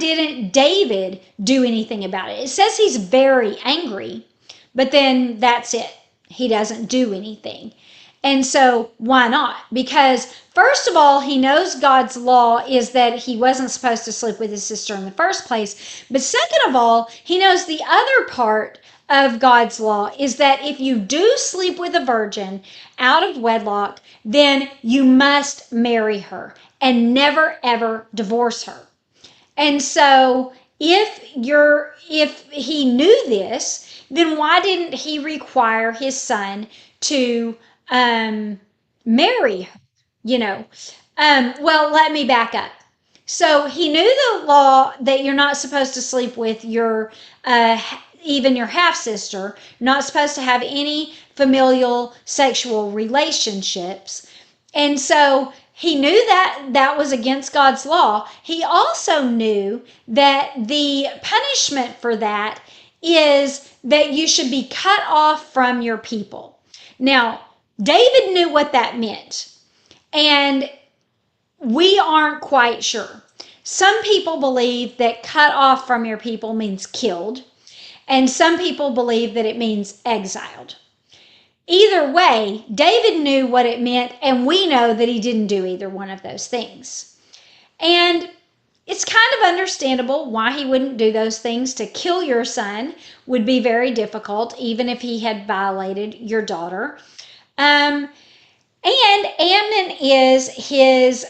didn't David do anything about it? It says he's very angry, but then that's it. He doesn't do anything. And so why not? Because first of all, he knows God's law is that he wasn't supposed to sleep with his sister in the first place. But second of all, he knows the other part of God's law is that if you do sleep with a virgin out of wedlock, then you must marry her and never ever divorce her. And so if he knew this, then why didn't he require his son to marry her? You know, well, let me back up. So he knew the law that you're not supposed to sleep with your even your half sister, not supposed to have any familial sexual relationships. And so he knew that that was against God's law. He also knew that the punishment for that is that you should be cut off from your people. Now, David knew what that meant, and we aren't quite sure. Some people believe that cut off from your people means killed, and some people believe that it means exiled. Either way, David knew what it meant, and we know that he didn't do either one of those things. And it's kind of understandable why he wouldn't do those things. To kill your son would be very difficult, even if he had violated your daughter. And Amnon is his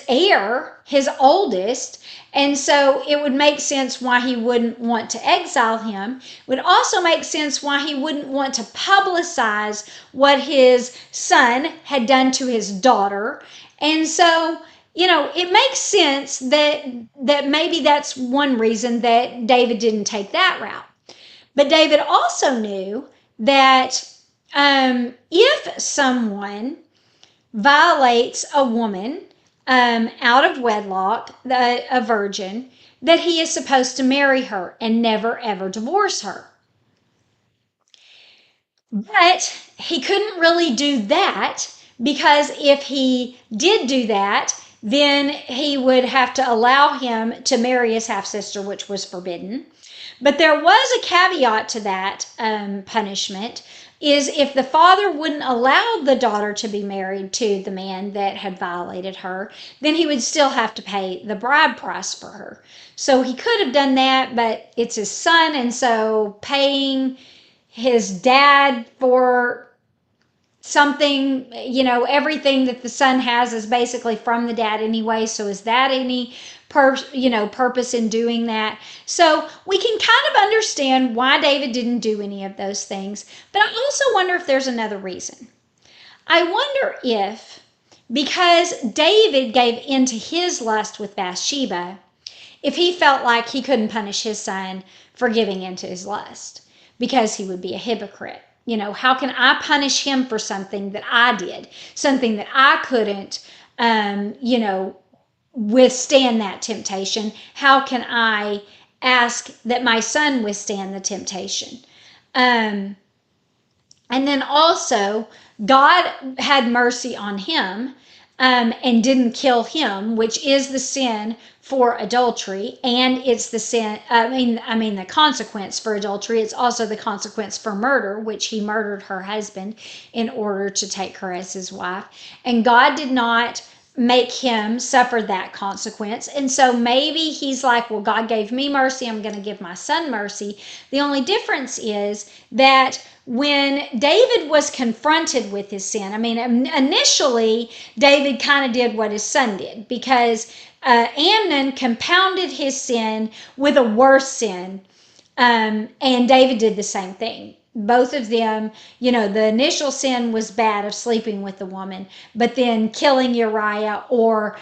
heir, his oldest, and so it would make sense why he wouldn't want to exile him. It would also make sense why he wouldn't want to publicize what his son had done to his daughter. And so, it makes sense that maybe that's one reason that David didn't take that route. But David also knew that if someone violates a woman out of wedlock, a virgin, that he is supposed to marry her and never ever divorce her. But he couldn't really do that, because if he did do that, then he would have to allow him to marry his half-sister, which was forbidden. But there was a caveat to that punishment, is if the father wouldn't allow the daughter to be married to the man that had violated her, then he would still have to pay the bride price for her. So he could have done that, but it's his son, and so paying his dad for something, everything that the son has is basically from the dad anyway. So is that any purpose in doing that? So we can kind of understand why David didn't do any of those things. But I also wonder if there's another reason. I wonder if, because David gave into his lust with Bathsheba, if he felt like he couldn't punish his son for giving into his lust, because he would be a hypocrite. How can I punish him for something that I did, something that I couldn't, withstand that temptation? How can I ask that my son withstand the temptation? And then also, God had mercy on him and didn't kill him, which is the sin for adultery, and it's the sin, the consequence for adultery. It's also the consequence for murder, which he murdered her husband in order to take her as his wife. And God did not make him suffer that consequence. And so maybe he's like, well, God gave me mercy, I'm going to give my son mercy. The only difference is that when David was confronted with his sin, initially David kind of did what his son did, because Amnon compounded his sin with a worse sin, and David did the same thing. Both of them, the initial sin was bad of sleeping with the woman, but then killing Uriah, or,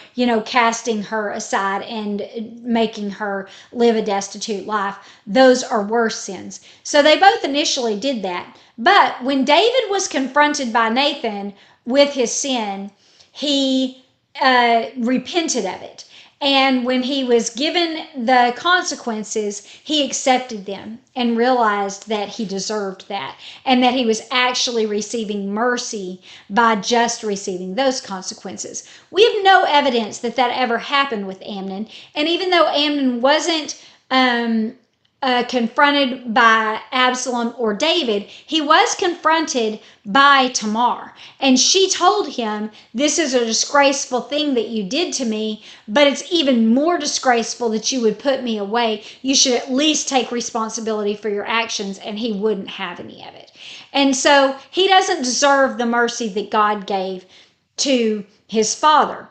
casting her aside and making her live a destitute life, those are worse sins. So they both initially did that. But when David was confronted by Nathan with his sin, he repented of it. And when he was given the consequences, he accepted them and realized that he deserved that and that he was actually receiving mercy by just receiving those consequences. We have no evidence that that ever happened with Amnon. And even though Amnon wasn't confronted by Absalom or David, he was confronted by Tamar. And she told him, "This is a disgraceful thing that you did to me, but it's even more disgraceful that you would put me away. You should at least take responsibility for your actions." And he wouldn't have any of it. And so he doesn't deserve the mercy that God gave to his father.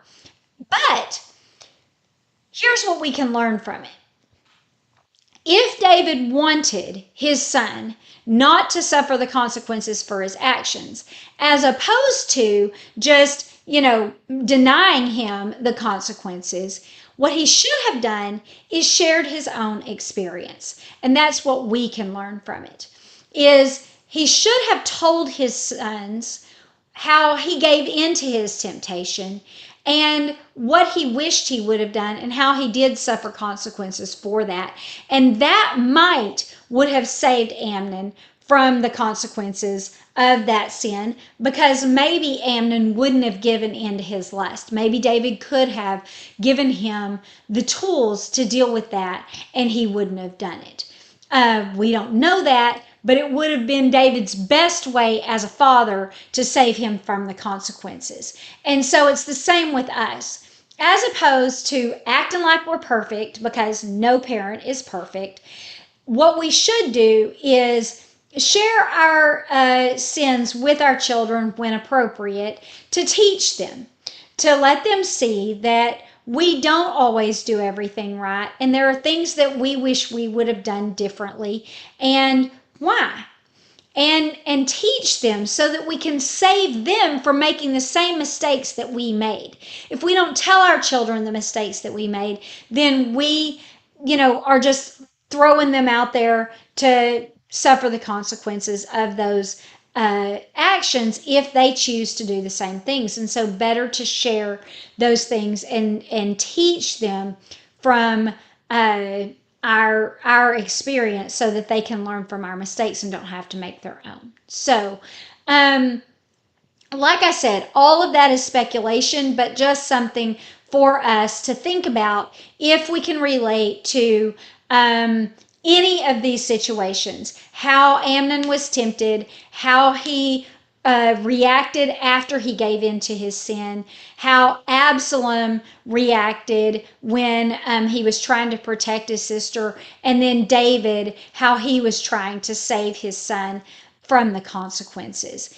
But here's what we can learn from it. If David wanted his son not to suffer the consequences for his actions, as opposed to just, denying him the consequences, what he should have done is shared his own experience. And that's what we can learn from it. Is he should have told his sons how he gave in to his temptation and what he wished he would have done and how he did suffer consequences for that. And that would have saved Amnon from the consequences of that sin, because maybe Amnon wouldn't have given in to his lust. Maybe David could have given him the tools to deal with that and he wouldn't have done it. We don't know that, but it would have been David's best way as a father to save him from the consequences. And so it's the same with us. As opposed to acting like we're perfect, because no parent is perfect, what we should do is share our sins with our children when appropriate, to teach them, to let them see that we don't always do everything right, and there are things that we wish we would have done differently, and why. And teach them so that we can save them from making the same mistakes that we made. If we don't tell our children the mistakes that we made, then we, are just throwing them out there to suffer the consequences of those actions if they choose to do the same things. And so better to share those things and teach them from our experience so that they can learn from our mistakes and don't have to make their own. So, like I said, all of that is speculation, but just something for us to think about if we can relate to any of these situations. How Amnon was tempted, how he reacted after he gave in to his sin, how Absalom reacted when he was trying to protect his sister, and then David, how he was trying to save his son from the consequences.